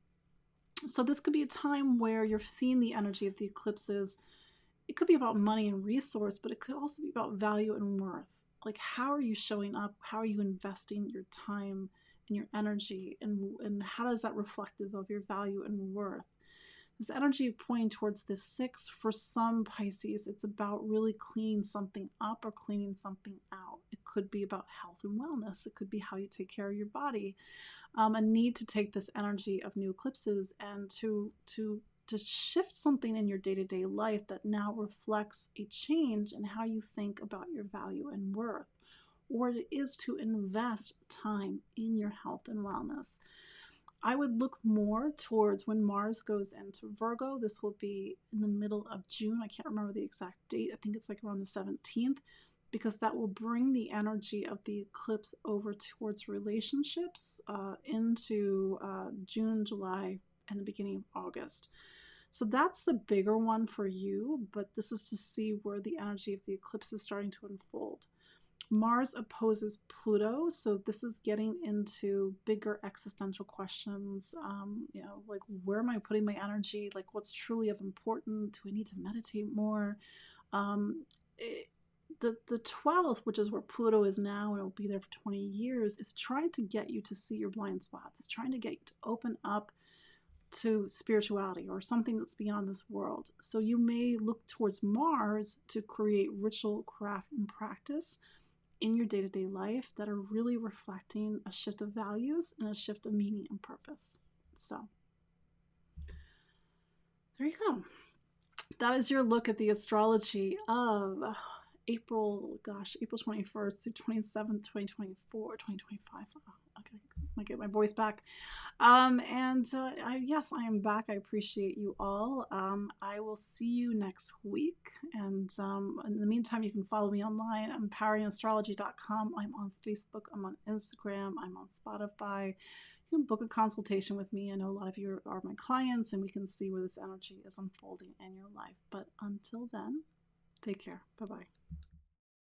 So this could be a time where you're seeing the energy of the eclipses. It could be about money and resource, but it could also be about value and worth. Like, how are you showing up? How are you investing your time and your energy? And how does that reflective of your value and worth? This energy pointing towards this six, for some Pisces, it's about really cleaning something up or cleaning something out. It could be about health and wellness. It could be how you take care of your body. A need to take this energy of new eclipses and to shift something in your day-to-day life that now reflects a change in how you think about your value and worth, or it is to invest time in your health and wellness. I would look more towards when Mars goes into Virgo. This will be in the middle of June. I can't remember the exact date. I think it's like around the 17th, because that will bring the energy of the eclipse over towards relationships into June, July, and the beginning of August. So that's the bigger one for you, but this is to see where the energy of the eclipse is starting to unfold. Mars opposes Pluto, so this is getting into bigger existential questions, like, where am I putting my energy? Like, what's truly of importance? Do I need to meditate more? The 12th, which is where Pluto is now, and it will be there for 20 years, is trying to get you to see your blind spots. It's trying to get you to open up to spirituality or something that's beyond this world. So you may look towards Mars to create ritual, craft, and practice in your day-to-day life that are really reflecting a shift of values and a shift of meaning and purpose. So there you go. That is your look at the astrology of April 21st through 27th, 2024, 2025. Okay, I get my voice back. Yes, I am back. I appreciate you all. I will see you next week. And in the meantime, you can follow me online. I'm poweringastrology.com. I'm on Facebook. I'm on Instagram. I'm on Spotify. You can book a consultation with me. I know a lot of you are my clients, and we can see where this energy is unfolding in your life. But until then, take care. Bye-bye.